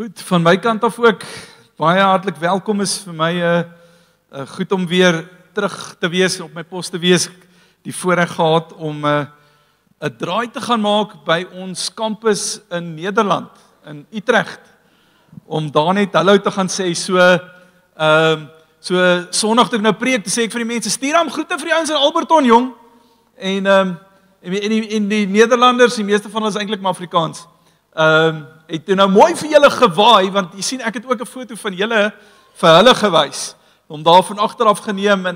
Goed, van my kant af ook, baie hartlik welkom. Is vir my goed om weer terug te wees, op my pos te wees. Die voorreg gehad om 'n draai te gaan maak by ons kampus in Nederland, in Utrecht. Om daar net hallo te gaan sê, so Sondag toe ek nou preek, te sê ek vir die mense, stuur hom groete vir die ouens in Alberton, jong. En die Nederlanders, die meeste van hulle is eintlik maar Afrikaans. Het nou mooi vir julle gewaai, want jy sien ek het ook 'n foto van julle vir hulle gewys, om daar van agteraf geneem, en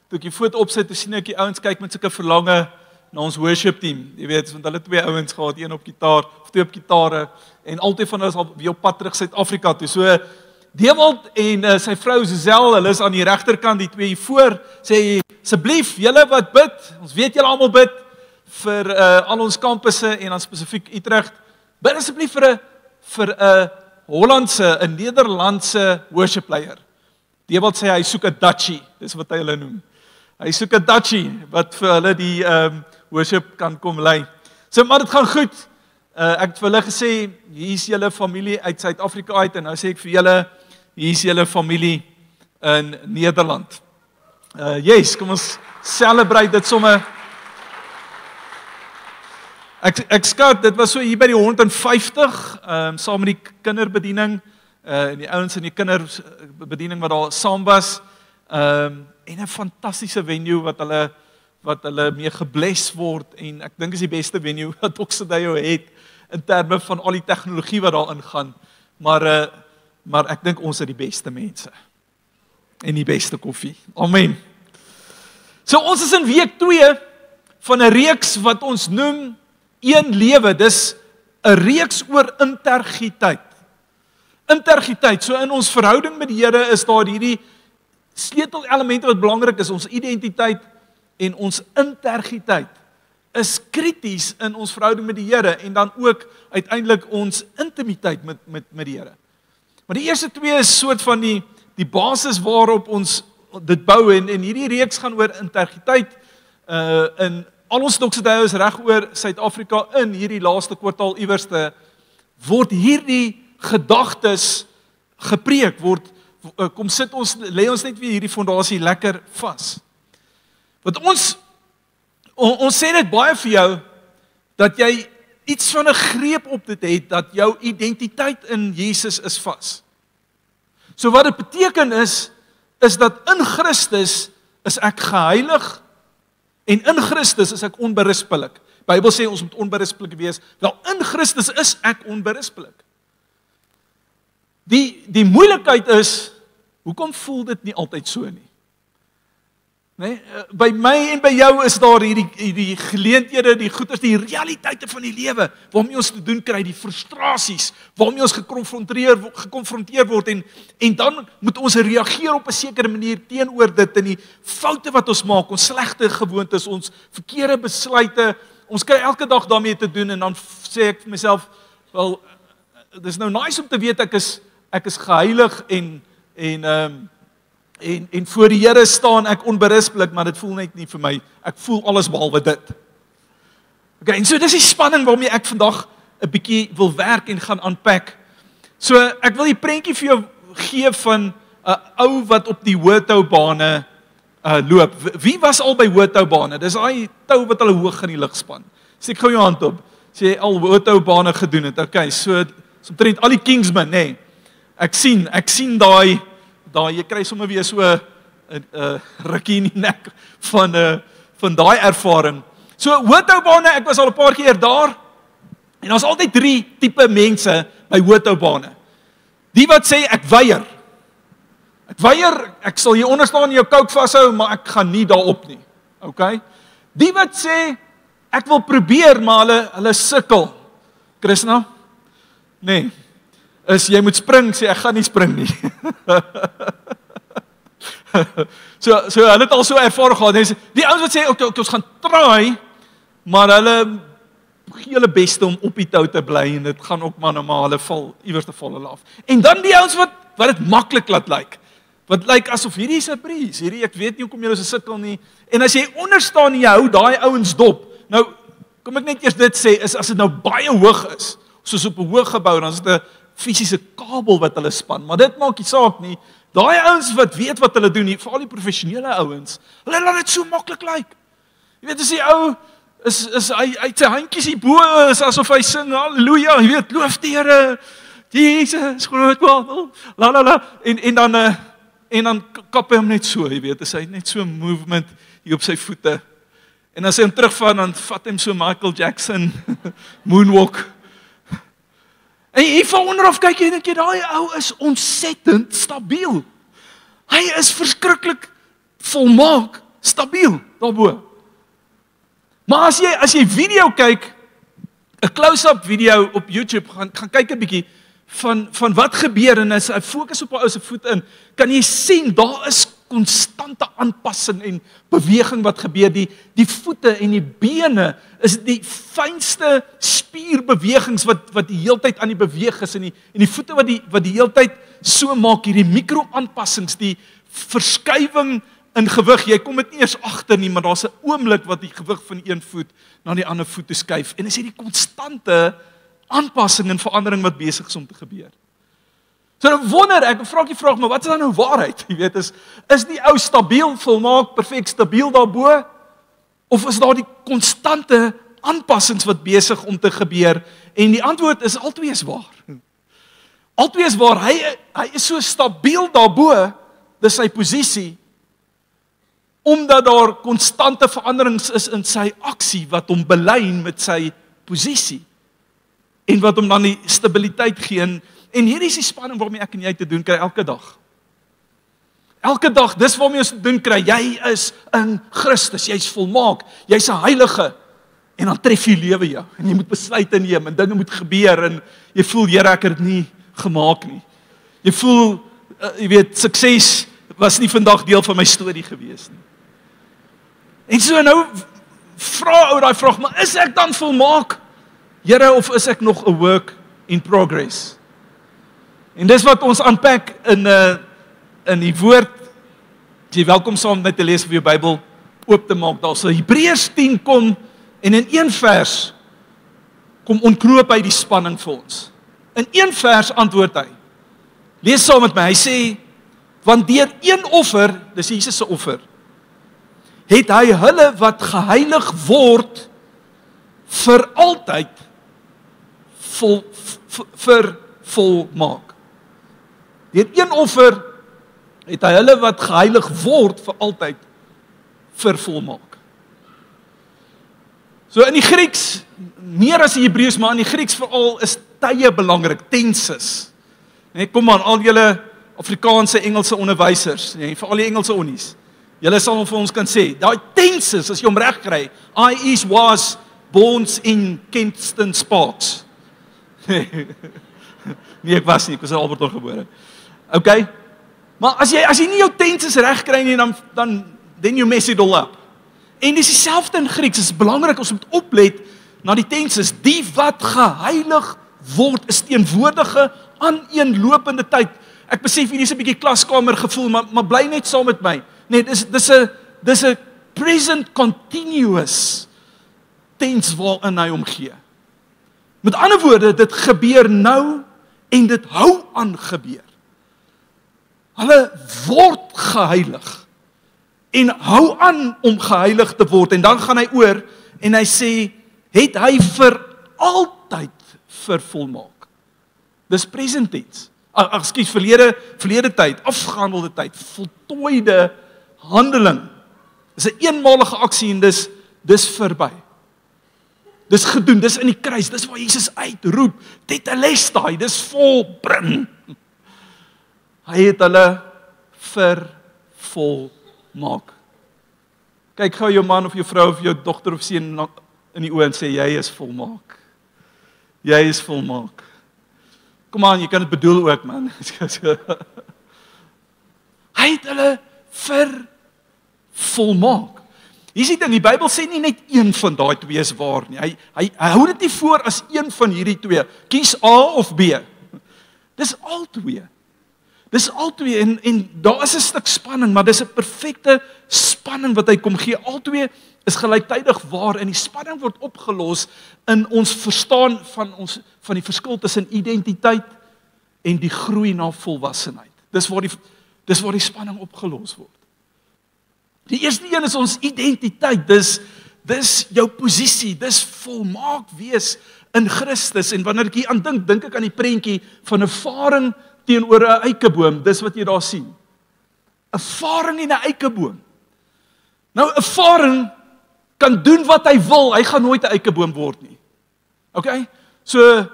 toe ek die foto opsit, toe sien ek die ouens kyk met sulke verlange na ons worship team, jy weet, want hulle twee ouens gehad, een op gitaar, of twee op gitare, en altyd van hulle is al weer op pad terug Suid-Afrika toe, so Dewald en sy vrou Suzel, hulle is aan die regterkant, die twee hier voor, sê, asseblief, julle wat bid, ons weet julle almal bid, vir al ons kampusse, en dan spesifiek Utrecht, bid asseblief vir 'n Hollandse, 'n Nederlandse worship leier. Dewald sê hy soek 'n Dutchie, dis wat hy hulle noem. Hy soek 'n Dutchie wat vir hulle die worship kan kom lei. So maar dit gaan goed. Ek het vir hulle gesê, hier is julle familie uit Suid-Afrika uit, en nou sê ek vir julle, hier is julle familie in Nederland. Yes, kom ons celebrate dit sommer. Ek skat, dit was so hier by die 150, saam met die kinderbediening, en die ouens in die kinderbediening wat daar saam was, en 'n fantastiese venue wat hulle mee gebless word, en ek dink is die beste venue wat Oxideo het, in terme van al die tegnologie wat daar ingaan, maar ek dink ons is die beste mense, en die beste koffie, amen. So ons is in week 2, van 'n reeks wat ons noem, een lewe, dis 'n reeks oor integriteit. Integriteit, so in ons verhouding met die Here is daar hierdie sleutelelemente wat belangrik is, ons identiteit en ons integriteit is krities in ons verhouding met die Here en dan ook uiteindelik ons intimiteit met die Here. Maar die eerste twee is soort van die basis waarop ons dit bou en hierdie reeks gaan oor integriteit in al ons Oxideo is reg oor Suid-Afrika in hierdie laaste kwartaal iewerste word hierdie gedagtes gepreek, kom sit ons, lê ons net weer hierdie fondasie lekker vas. Want ons sê dit baie vir jou, dat jy iets van 'n greep op dit het, dat jou identiteit in Jesus is vas. So wat dit beteken is dat in Christus is ek geheilig, en in Christus is ek onberispelik. Die Bybel sê ons moet onberispelik wees. Wel, in Christus is ek onberispelik. Die moeilikheid is, hoekom voel dit nie altyd so nie? Nee, by my en by jou is daar hierdie geleenthede, die goeders, die realiteite van die lewe, waarmee ons te doen kry, die frustrasies, waarmee ons gekonfronteer word, en dan moet ons reageer op 'n sekere manier teenoor dit, en die foute wat ons maak, ons slegte gewoontes, ons verkeerde besluite, ons kry elke dag daarmee te doen, en dan sê ek vir myself, wel, dis nou nice om te weet, ek is geheilig, en voor die Here staan ek onberispelik, maar dit voel net nie vir my, ek voel alles behalwe dit. Okay, en so dis die spanning waarmee ek vandag 'n bietjie wil werk en gaan unpack. So ek wil die prentjie vir jou gee van 'n ou wat op die hoëtoubane loop. Wie was al by hoëtoubane? Dis daai tou wat hulle hoog in die lug span. Steek gou jou hand op. Sê al hoëtoubane gedoen het. Okay, so omtrent al die Kingsmen, nê. Nee. Ek sien daai jy kry sommer weer so 'n rukkie in die nek van daai ervaring. So hoëtoubane, ek was al 'n paar keer daar, en daar's altyd 3 tipe mense by hoëtoubane. Die wat sê ek weier, ek sal hier onder staan en jou kouk vashou, maar ek gaan nie daarop nie. Okay? Die wat sê ek wil probeer, maar hulle sukkel. Krishna? Nee. Is jy moet spring, sê ek gaan nie spring nie. So hulle het al so ervaring gehad. Die ouens wat sê, okay, ons gaan try, maar hulle gee hulle beste om op die tou te bly, en dit gaan ook maar hulle val, iewers te val hulle af. En dan die ouens wat dit maklik laat lyk. Wat lyk asof hierdie is 'n breeze, ek weet nie hoekom julle so sukkel nie. En as jy onder staan en jy hou daai ouens dop, nou, kom ek net eers dit sê, is as dit nou baie hoog is, soos op 'n hoë gebou, dan is dit 'n fisiese kabel wat hulle span, maar dit maak nie saak nie. Daai ouens wat weet wat hulle doen, veral die professionele ouens, hulle laat dit so maklik lyk. Jy weet, as die ou hy het sy handjies hier bo, is asof hy sing, halleluja, jy weet, loof die Here, Jesus, groot wandel, la la la, en dan kap hy hom net so, jy weet, is hy net so 'n movement hier op sy voete. En as hy hom terugvat, dan vat hy hom so Michael Jackson, moonwalk. En jy val onderaf kyk jy en dink jy, daai ou is ontsettend stabiel. Hy is verskriklik volmaak, stabiel, daarbo. Maar as jy video kyk, 'n close-up video op YouTube, gaan kyk 'n bietjie van wat gebeur, en as hy fokus op 'n ou se voet in, kan jy sien, daar is konstante aanpassing en beweging wat gebeur, die voete en die bene is die fynste spierbewegings wat die heeltyd aan die beweeg is, en die voete wat die heeltyd so maak, hierdie mikro-aanpassings, die verskywing in gewig, jy kom dit nie eers agter nie, maar daar's 'n oomblik wat die gewig van die een voet na die ander voet toe skuif, en is hierdie konstante aanpassing en verandering wat besig is om te gebeur. So nou wonder ek vra die vraag, maar wat is dan nou waarheid? Jy weet, is die ou stabiel, volmaak, perfek stabiel daarbo, of is daar die konstante aanpassings wat besig om te gebeur? En die antwoord is, albei is waar. Albei is waar, hy is so stabiel daarbo, dis sy posisie, omdat daar konstante veranderings is in sy aksie, wat hom belyn met sy posisie, en wat hom dan die stabiliteit gee, en hierdie is die spanning waarmee ek en jy te doen kry elke dag. Elke dag, dis waarmee ons te doen kry, jy is in Christus, jy is volmaak, jy is 'n heilige, en dan tref jy lewe jou, en jy moet besluite neem, en dinge moet gebeur, en jy voel, Here, ek het dit nie gemaak nie. Jy voel, jy weet, sukses was nie vandag deel van my storie gewees nie. En so nou, vra ou daai vraag, maar is ek dan volmaak, Here, of is ek nog 'n work in progress? En dis wat ons aanpak in die woord. Jy welkom saam met my te lees of jou Bybel oop te maak. Daar sal Hebreërs 10 kom, en in een vers kom ontknoop hy die spanning vir ons. In een vers antwoord hy. Lees saam met my, hy sê, want deur een offer, dis Jesus se offer, het hy hulle wat geheilig word vir altyd volmaak. Deur een offer het hy hulle wat geheilig word vir altyd vervolmaak. So in die Grieks, meer as die Hebreëus, maar in die Grieks veral is tye belangrik, tenses. Kom aan, al julle Afrikaanse, Engelse onderwysers, veral die Engelse onnies. Julle sal vir ons kan sê, daai tenses, as jy hom reg kry, I is, was, born in Kensington Sparks. Nee, ek was nie, ek was in Alberton gebore. Okay? Maar as jy nie jou tenses reg kry nie, then you mess it all up. En dis dieselfde in Grieks, is belangrik, ons moet oplet na die tenses, die wat geheilig word, is teenwoordige aaneenlopende tyd. Ek besef hier is 'n bietjie klaskamer gevoel, maar bly net saam met my. Nee, dis 'n present continuous tens waarin hy omgee. Met ander woorde, dit gebeur nou en dit hou aan gebeur. Hulle word geheilig en hou aan om geheilig te word, en dan gaan hy oor en hy sê, het hy vir altyd vervolmaak. Dis present tense. Ekskuus, verlede tyd, afgehandelde tyd, voltooide handeling. Dis 'n eenmalige aksie en dis verby. Dis gedoen, dis in die kruis, dis waar Jesus uitroep, tetelestai, dis volbring. Hy het hulle vervolmaak. Kyk gou jou man of jou vrou of jou dogter of seun in die oë en sê, jy is volmaak. Jy is volmaak. Kom aan, jy kan dit bedoel ook, man. Hy het hulle vervolmaak. Jy sien, in die Bybel sê nie net een van daai twee is waar nie. Hy hou dit nie voor as een van hierdie twee. Kies A of B. Dis al twee. Dis al twee, en daar is 'n stuk spanning, maar dis 'n perfekte spanning wat hy kom gee. Al twee is gelyktydig waar, en die spanning word opgelos in ons verstaan van die verskil tussen identiteit en die groei na volwassenheid. Dis waar die spanning opgelos word. Die eerste een is ons identiteit, dis jou posisie, dis volmaak wees in Christus. En wanneer ek hier aan dink ek aan die prentjie van 'n varing teenoor 'n eikeboom, dis wat jy daar sien. 'n Varing en 'n eikeboom. Nou 'n varing kan doen wat hy wil, hy gaan nooit 'n eikeboom word nie. Okay? So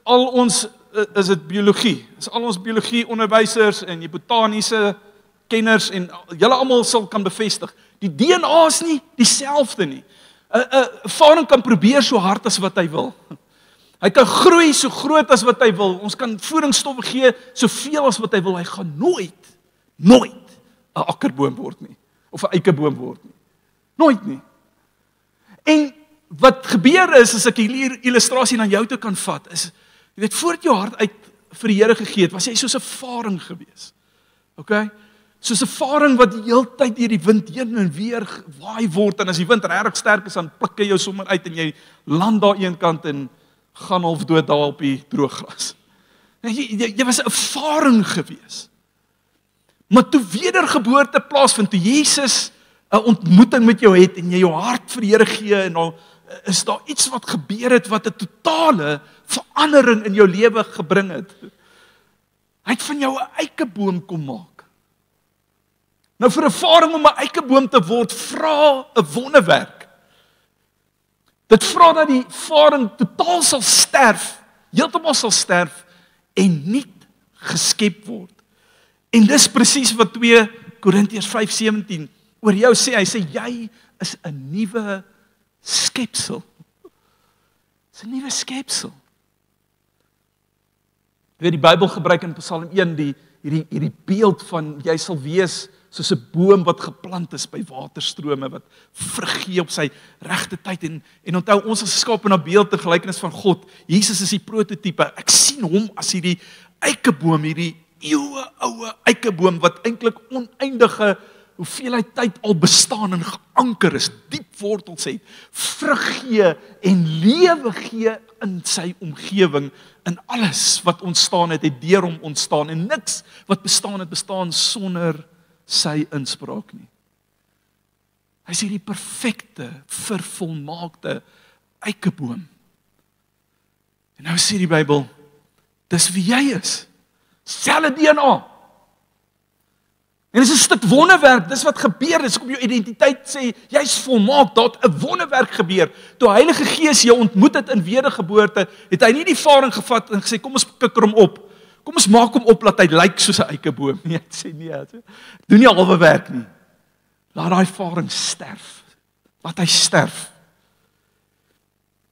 al ons is dit biologie. Is al ons biologie onderwysers en die botaniese kenners en julle almal sal kan bevestig. Die DNA is nie dieselfde nie. 'n Varing kan probeer so hard as wat hy wil. Hy kan groei so groot as wat hy wil. Ons kan voedingsstowwe gee soveel as wat hy wil. Hy gaan nooit 'n akkerboom word nie of 'n eikeboom word nie. Nooit nie. En wat gebeur is as ek hierdie illustrasie na jou toe kan vat, is jy weet voordat jou hart uit vir die Here gegee het, was jy soos 'n varing gewees. Okay? Soos 'n varing wat die hele tyd deur die wind heen en weer waai word en as die wind regtig sterk is dan pluk hy jou sommer uit en jy land daar een kant en gaan half dood daar op die drooggras. Jy was 'n varing gewees. Maar toe wedergeboorte plaasvind, toe Jesus 'n ontmoeting met jou het en jy jou hart vir die Here gee en dan is daar iets wat gebeur het wat 'n totale verandering in jou lewe gebring het. Hy het van jou 'n eikeboom kom maak. Nou vir 'n varing om 'n eikeboom te word, vra 'n wonderwerk. Dit vra dat die varing totaal sal sterf, heeltemal sal sterf en nuut geskep word. En dis presies wat 2 Korintiërs 5:17 oor jou sê. Hy sê jy is 'n nuwe skepsel. Dis 'n nuwe skepsel. Jy weet die Bybel gebruik in Psalm 1 hierdie beeld van jy sal wees soos 'n boom wat geplant is by waterstrome wat vrug gee op sy regte tyd en onthou ons is geskape na beeld en gelykenis van God. Jesus is die prototipe. Ek sien hom as hierdie eikeboom, hierdie eeueoue eikeboom wat eintlik oneindige hoeveelheid tyd al bestaan en geanker is, diep wortels het, vrug gee en lewe gee in sy omgewing, in alles wat ontstaan het deur hom ontstaan en niks wat bestaan sonder sy inspraak nie. Hy is hierdie perfekte, vervolmaakte eikeboom. En nou sê die Bybel, dis wie jy is. Selfde DNA. En dis 'n stuk wonderwerk, dis wat gebeur, dis om jou identiteit sê, jy's volmaak, daar het 'n wonderwerk gebeur. Toe Heilige Gees jou ontmoet het in wedergeboorte, het hy nie die varing gevat en gesê, kom ons kikker hom op. Kom ons maak hom op dat hy lyk soos 'n eikeboom. Nee, hy sê nee, doen nie halwe werk nie. Laat daai varing sterf. Laat hy sterf.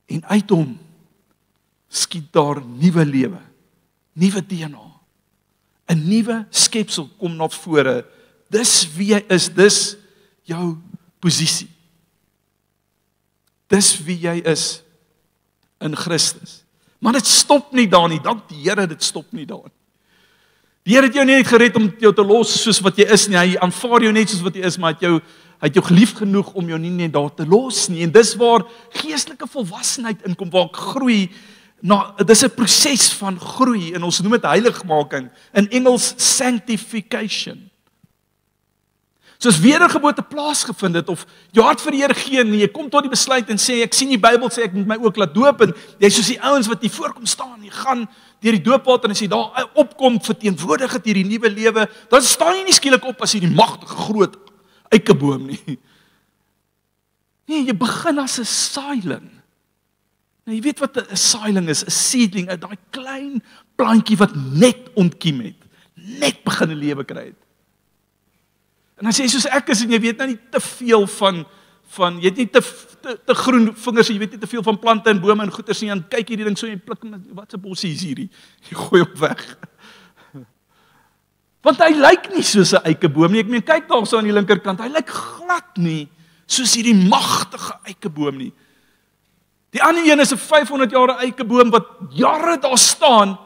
En uit hom skiet daar nuwe lewe, nuwe DNA. 'n Nuwe skepsel kom na vore. Dis wie jy is, dis jou posisie. Dis wie jy is in Christus. Maar dit stop nie daar nie, dank die Here, dit stop nie daar nie. Die Here het jou nie net gered om jou te los soos wat jy is nie, hy aanvaar jou net soos wat jy is, maar hy het jou geliefd genoeg om jou nie net daar te los nie. En dis waar geestelike volwassenheid inkom, waar ek groei. Dis 'n proses van groei en ons noem dit heiligmaking, in Engels sanctification. Soos wedergeboorte plaasgevind het of jou hart vir die Here gee en jy kom tot die besluit en sê ek sien die Bybel sê ek moet my ook laat doop en jy soos die ouens wat hier voorkom staan, jy gaan deur die doopwater en as jy daar opkom verteenwoordig het hierdie nuwe lewe, dan staan jy nie skielik op as hierdie magtige groot eikeboom nie. Nee, jy begin as 'n saailing. Nou, jy weet wat 'n saailing is, 'n seedling, daai klein plantjie wat net ontkiem het, net begin 'n lewe kry het. En as jy soos ek is en jy weet nou nie te veel van jy het nie te groen vingers, jy weet nie te veel van plante en bome en goeters nie, dan kyk hierdie ding so en jy pluk, wat 'n bossie is hierdie? Jy gooi hom weg. Want hy lyk nie soos 'n eikeboom nie. Ek meen kyk daar so aan die linkerkant, hy lyk glad nie soos hierdie magtige eikeboom nie. Die ander een is 'n 500 jaar eikeboom wat jare daar staan,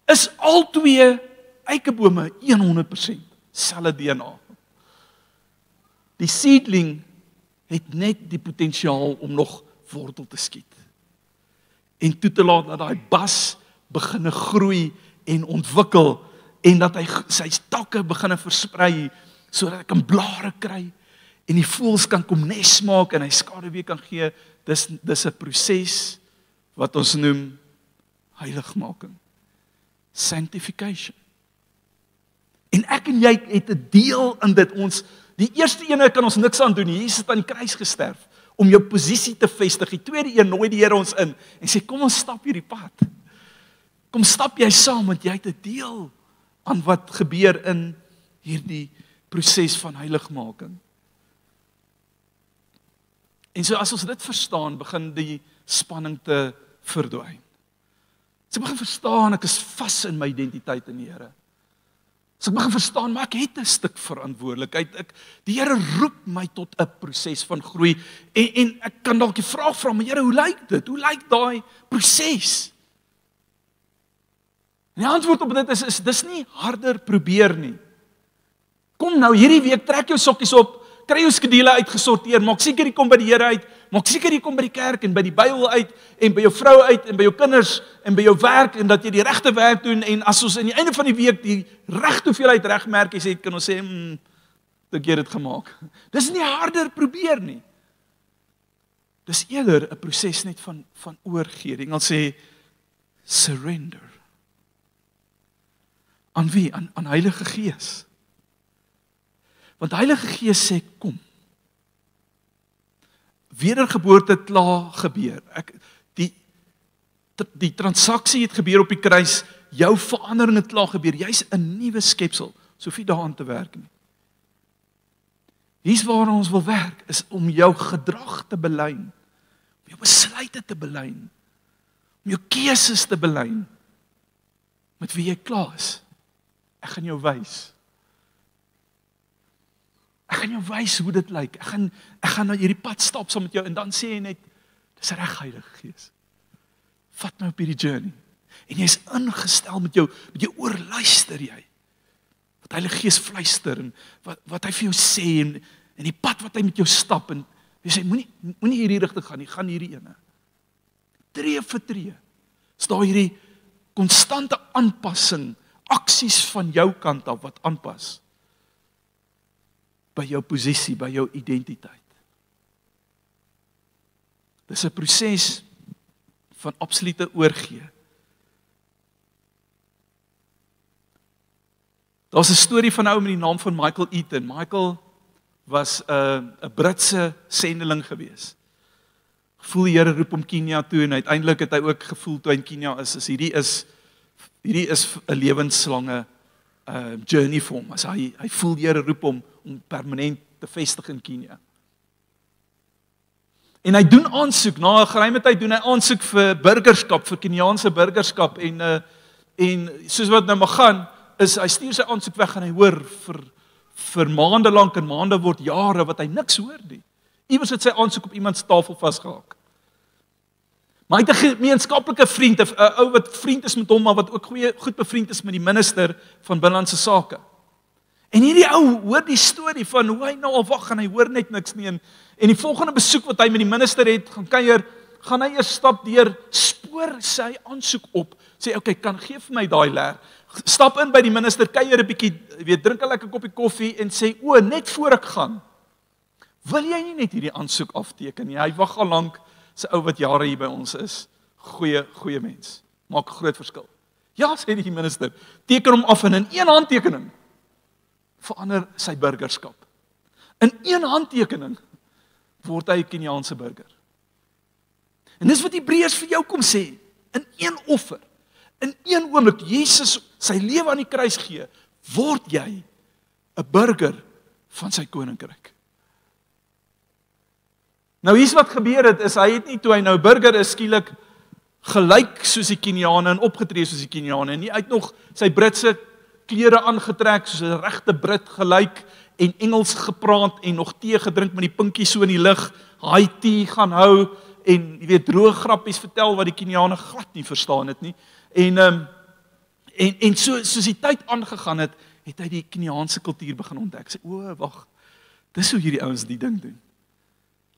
is albei eikebome 100% selfde DNA. Die seedling het net die potensiaal om nog wortel te skiet. En toe te laat dat daai bas begine groei en ontwikkel, en dat hy sy takke begin versprei, sodat hy kan blare kry, en die voëls kan kom nes maak, en hy skaduwee kan gee. Dis 'n proses wat ons noem heiligmaking. Sanctification. En ek en jy het 'n deel in dit. Die eerste ene kan ons niks aan doen. Jesus het aan die kruis gesterf om jou posisie te vestig. Die tweede een nooi die Here ons in en sê kom ons stap hierdie pad. Kom stap jy saam, want jy het 'n deel aan wat gebeur in hierdie proses van heiligmaking. En so as ons dit verstaan, begin die spanning te verdwyn. Ek begin verstaan, ek is vas in my identiteit in die Here. Ek begin verstaan, maar ek het 'n stuk verantwoordelikheid. Die Here roep my tot 'n proses van groei, en ek kan dalk die vraag vra, maar Here, hoe lyk dit? Hoe lyk daai proses? En die antwoord op dit is dis nie harder probeer nie. Kom nou, hierdie week trek jou sokkies op, kry jou skedule uitgesorteer, maak seker jy kom by die Here uit, maak seker jy kom by die kerk en by die Bybel uit, en by jou vrou uit, en by jou kinders, en by jou werk, en dat jy die regte werk doen, en as ons aan die einde van die week die regte hoeveelheid regmerkies het, kan ons sê, dink jy dit gemaak. Dis nie harder probeer nie. Dis eerder 'n proses net van oorgee. Die Engels sê, surrender. Aan wie? Aan Heilige Gees. Want Heilige Gees sê, kom. Wedergeboorte klaar gebeur. Die transaksie het gebeur op die kruis, jou verandering het klaar gebeur, jy's 'n nuwe skepsel, soveel daaraan te werk nie. Hier's waar ons wil werk, is om jou gedrag te belyn, om jou besluite te belyn, om jou keuses te belyn, met wie jy klaar is. Ek gaan jou wys. Ek gaan jou wys hoe dit lyk. Ek gaan nou hierdie pad stap saam met jou, en dan sê jy net, dis reg, Heilige Gees. Vat my op hierdie journey. En jy is ingestel met jou oor luister jy. Wat Heilige Gees fluister, en wat hy vir jou sê, en die pad wat hy met jou stap, en jy sê, moenie hierdie rigting gaan nie, gaan hierdie ene. Tree vir tree. Is daar hierdie konstante aanpassing, aksies van jou kant af wat aanpas by jou posisie, by jou identiteit. Dis 'n proses van absolute oorgee. Daar's 'n storie van 'n ou met die naam van Michael Eaton. Michael was 'n Britse sendeling gewees. Gevoel die Here roep hom Kenia toe, en uiteindelik het hy ook gevoel toe hy in Kenia is hierdie is 'n lewenslange journey vir hom. As hy voel die Here roep hom om permanent te vestig in Kenia. En hy doen aansoek, na 'n geruime tyd doen hy aansoek vir burgerskap, vir Keniaanse burgerskap, en soos wat nou mag gaan, is hy stuur sy aansoek weg, en hy hoor vir maande lank, en maande word jare, wat hy niks hoor nie. Iewers het sy aansoek op iemand se tafel vasgehaak. Maar hy het 'n gemeenskaplike vriend, 'n ou wat vriend is met hom, maar wat ook goed bevriend is met die minister van binnelandse sake. En hierdie ou hoor die storie van hoe hy nou al wag, en hy hoor net niks nie, en die volgende besoek wat hy met die minister het, gaan kuier, gaan hy eers stap deur, spoor sy aansoek op, sê, okay, gee vir my daai leer, stap in by die minister, kuier 'n bietjie, drink 'n lekker koppie koffie, en sê, net voor ek gaan, wil jy nie net hierdie aansoek afteken nie? Hy wag al lank, sy ou wat jare hier by ons is, goeie mens, maak 'n groot verskil. Ja, sê die minister, teken hom af, en in een handtekening verander sy burgerskap. In een handtekening word hy 'n Keniaanse burger. En dis wat Hebreërs vir jou kom sê, in een offer, in een oomblik, Jesus sy lewe aan die kruis gee, word jy 'n burger van sy koninkryk. Nou hier's wat gebeur het, is hy het nie, toe hy nou burger is, skielik gelyk soos die Keniane en opgetree soos die Keniane, en nie, hy het nog sy Britse klere aangetrek, soos 'n regte Brit gelyk, en Engels gepraat, en nog tee gedrink met die pinkie so in die lug, high tea gaan hou, en droë grappies vertel wat die Keniane glad nie verstaan het nie, en soos die tyd aangegaan het, het hy die Keniaanse kultuur begin ontdek, sê, wag, dis hoe hierdie ouens die ding doen.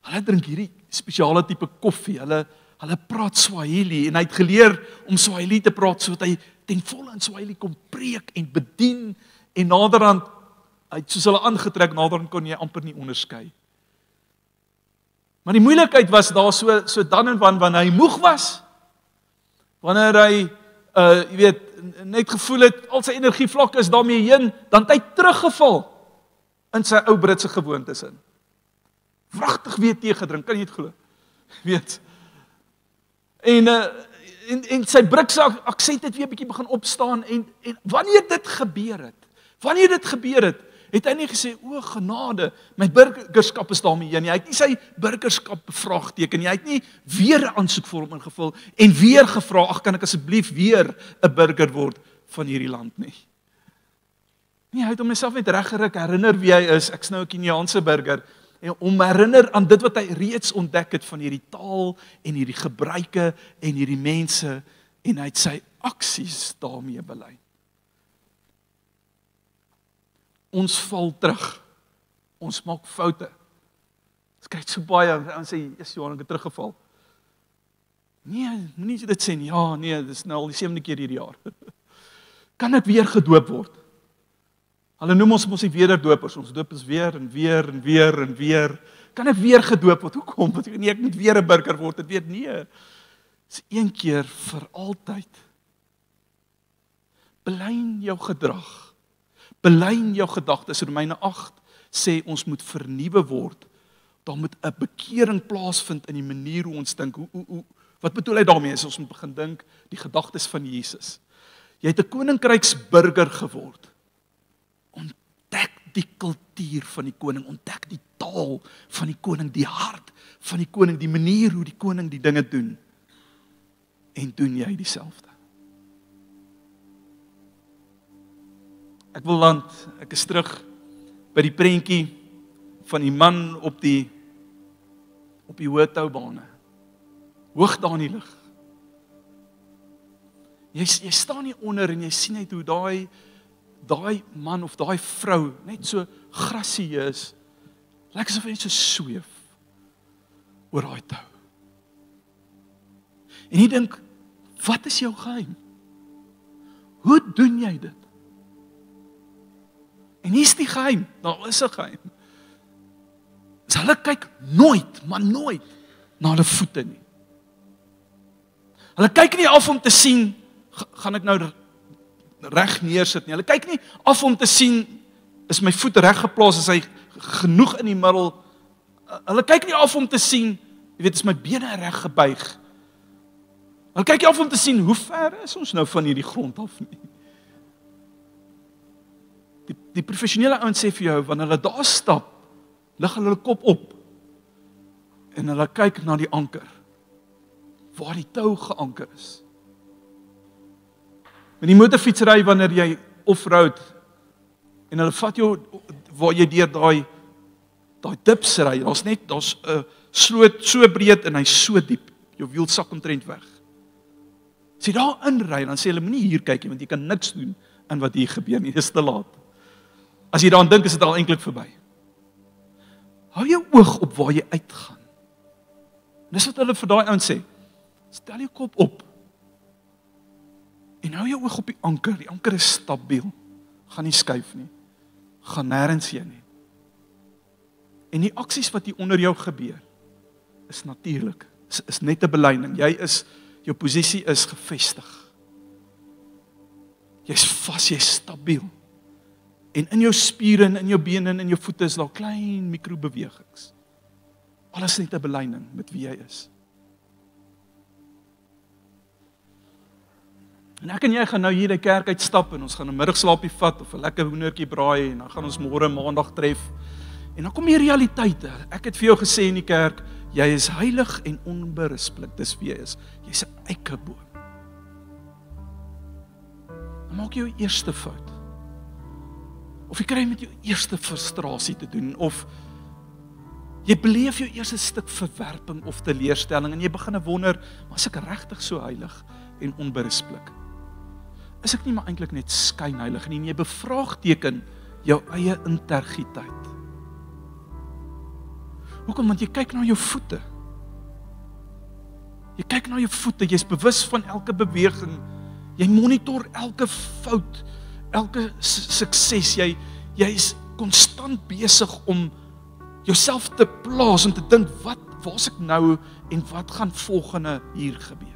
Hulle drink hierdie spesiale tipe koffie, hulle Hulle praat Swahili en hy het geleer om Swahili te praat sodat hy ten volle in Swahili kon preek en bedien en naderhand hy het soos hulle aangetrek, naderhand kon jy amper nie onderskei. Maar die moeilikheid was daar so dan en wanneer hy moeg was, wanneer hy jy weet net gevoel het al sy energievlakke is daarmee heen, dan het hy teruggeval in sy ou Britse gewoontes in. Wragtig weer tee gedrink, kan jy dit glo? Weet. En sy Britse aksent het weer 'n bietjie begin opstaan en wanneer dit gebeur het, het hy nie gesê, o genade, my burgerskap is daarmee heen nie. Hy het nie sy burgerskap bevraagteken nie. Hy het nie weer 'n aansoekvorm ingevul en weer gevra, ag kan ek asseblief weer 'n burger word van hierdie land nie. Nee, hy het homself net reggeruk, herinner wie hy is. Ek's nou 'n Keniaanse burger. En om herinner aan dit wat hy reeds ontdek het van hierdie taal en hierdie gebruike en hierdie mense en hy het sy aksies daarmee belyn. Ons val terug. Ons maak foute. Ons kry so baie en sê, "Jesus Johan, ek het teruggeval." Nee, moenie dit sê nie. Ja, nee, dis nou al die 7de keer hierdie jaar. Kan ek weer gedoop word? Hulle noem ons die wederdopers. Ons doop is weer en weer en weer en weer. Kan ek weer gedoop word? Hoekom? Want nee, ek moet weer 'n burger word. Dit weet nee. Dis een keer vir altyd. Belyn jou gedrag. Belyn jou gedagtes. Romeine 8 sê ons moet vernuwe word. Daar moet 'n bekering plaasvind in die manier hoe ons dink. Wat bedoel hy daarmee? As ons moet begin dink die gedagtes van Jesus. Jy het 'n koninkryksburger geword. Ontdek die kultuur van die koning, ontdek die taal van die koning, die hart van die koning, die manier hoe die koning die dinge doen. En doen jy dieselfde. Ek is terug by die prentjie van die man op die hoë toubane. Hoog daar in die lug. Jy staan hier onder en jy sien net hoe daai man of daai vrou net so grasieus, lyk asof hy net so sweef oor daai tou. En jy dink, wat is jou geheim? Hoe doen jy dit? En hier is die geheim, daar is 'n geheim. So hulle kyk nooit, maar nooit, na hulle voete nie. Hulle kyk nie af om te sien, gaan ek nou reg neersit nie. Hulle kyk nie af om te sien, is my voet reg geplaas, is hy genoeg in die middel. Hulle kyk nie af om te sien, jy weet, is my bene reg gebuig. Hulle kyk nie af om te sien, hoe ver is ons nou van hierdie grond af nie. Die professionele ouens sê vir jou, wanneer hulle daar stap, lig hulle kop op, en hulle kyk na die anker, waar die tou geanker is. In die motorfietsry, wanneer jy off-road, en hulle vat jou, waar jy deur daai dips ry, daar's 'n sloot so breed en hy's so diep, jou wiel sak omtrent weg. As jy daar inry, dan sê hulle, moenie hier kyk nie, want jy kan niks doen aan wat hier gebeur nie, dis te laat. As jy daaraan dink, is dit al eintlik verby. Hou jou oog op waar jy uitgaan. Dis wat hulle vir daai ouens sê. Stel jou kop op. En hou jou oog op die anker is stabiel. Gaan nie skuif nie. Gaan nêrens heen nie. En die aksies wat hier onder jou gebeur, is natuurlik. Is net 'n belyning. Jou posisie is gefestig. Jy's vas, jy's stabiel. En in jou spiere en in jou bene en in jou voete is daar klein mikrobewegings. Alles net 'n belyning met wie jy is. En ek en jy gaan nou hier die kerk uitstap en ons gaan 'n middagslaapie vat of 'n lekker hoendertjie braai en dan gaan ons môre maandag tref. En dan kom die realiteite. Ek het vir jou gesê in die kerk, jy is heilig en onberisplik. Dis wie jy is. Jy's 'n eikeboom. Dan maak jy jou eerste fout. Of jy kry met jou eerste frustrasie te doen, of jy beleef jou eerste stuk verwerping of teleurstelling en jy begin wonder, maar is ek regtig so heilig en onberisplik? Is ek nie maar eintlik net skynheilig nie, en jy bevraagteken jou eie integriteit. Hoekom? Want jy kyk na jou voete. Jy kyk na jou voete, jy's bewus van elke beweging. Jy monitor elke fout, elke sukses. Jy's konstant besig om jouself te plaas en te dink, waar's ek nou en wat gaan volgende hier gebeur?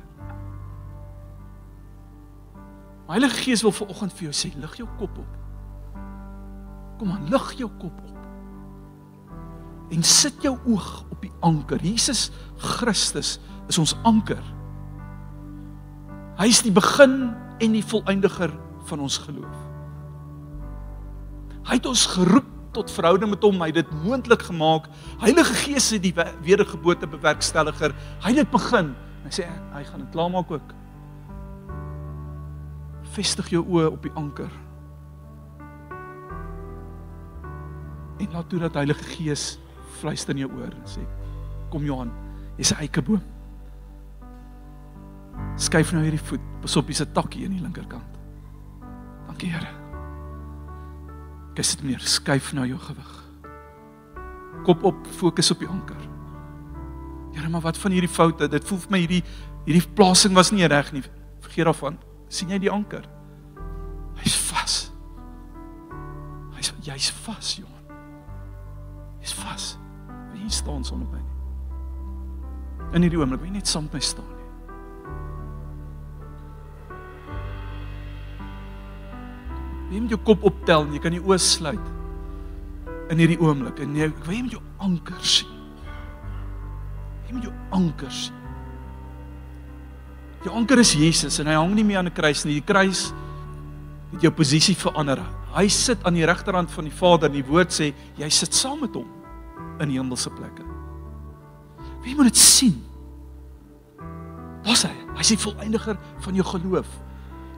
Heilige Gees wil vanoggend vir jou sê, lig jou kop op. Kom aan, lig jou kop op. En sit jou oog op die anker. Jesus Christus is ons anker. Hy is die begin en die volëindiger van ons geloof. Hy het ons geroep tot verhouding met hom, hy het dit moontlik gemaak. Heilige Gees is die wedergeboorte bewerkstelliger. Hy het dit begin. Hy sê, hy gaan dit klaarmaak ook. Vestig jou oë op die anker. En laat toe dat Heilige Gees fluister in jou oor en sê, kom Johan, jy's 'n eikeboom. Skuif nou hierdie voet, pas op, hier's 'n takkie aan die linkerkant. Dankie Here. Kyk sit neer, skuif nou jou gewig. Kop op, fokus op die anker. Here, maar wat van hierdie foute? Dit voel vir my hierdie plasing was nie reg nie. Vergeet daarvan. Sien jy die anker? Hy's vas. Jy's vas, Johan. Jy's vas. Wil jy staan sonder my nie? In hierdie oomblik, wil jy net saam met my staan nie? Jy moet jou kop optel en jy kan die oë sluit in hierdie oomblik. En jy moet jou anker sien. Jy moet jou anker sien. Jou anker is Jesus en hy hang nie meer aan 'n kruis nie. Die kruis het jou posisie verander. Hy sit aan die regterhand van die Vader en die woord sê, jy sit saam met hom in die hemelse plekke. Jy moet dit sien. Daar's hy. Hy is die volëindiger van jou geloof.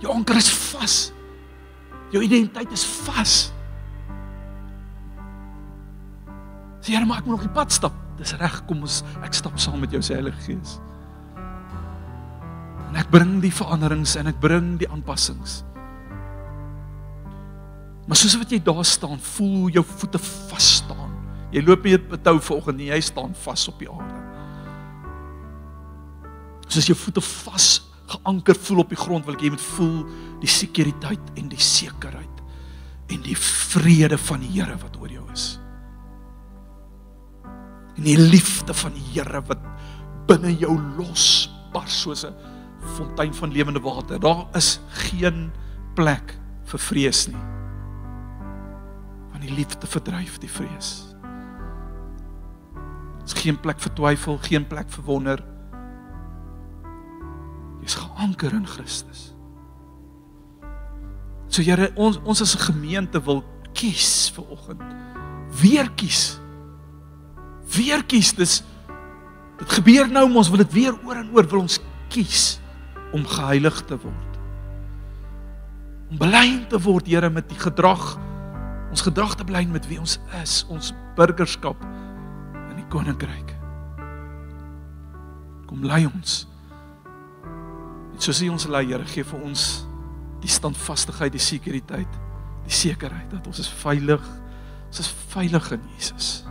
Jou anker is vas. Jou identiteit is vas. Sê, Here, maar ek moet nog die pad stap. Dis reg, kom ons, ek stap saam met jou, sê Heilige Gees. En ek bring die veranderings en ek bring die aanpassings. Maar soos wat jy daar staan, voel hoe jou voete vas staan. Jy loop nie op 'n tou vanoggend nie, jy staan vas op die aarde. Soos jou voete vas geanker voel op die grond, wil ek jy moet voel die sekuriteit en die sekerheid en die vrede van die Here wat oor jou is. En die liefde van die Here wat binne jou losbars soos 'n fontein van lewende water. Daar is geen plek vir vrees nie. Want die liefde verdryf die vrees. Er is geen plek vir twyfel, geen plek vir wonder. Jy is geanker in Christus. So Here, ons as 'n gemeente wil kies vanoggend. Weer kies. Weer kies. Dit gebeur nou, maar ons wil dit weer oor en oor, wil ons kies om geheilig te word. Om belyn te word, Here, met die gedrag, ons gedrag te belyn met wie ons is, ons burgerskap in die koninkryk. Kom lei ons. En soos U ons lei, Here, gee vir ons die standvastigheid, die sekuriteit, die sekerheid dat ons is veilig in Jesus.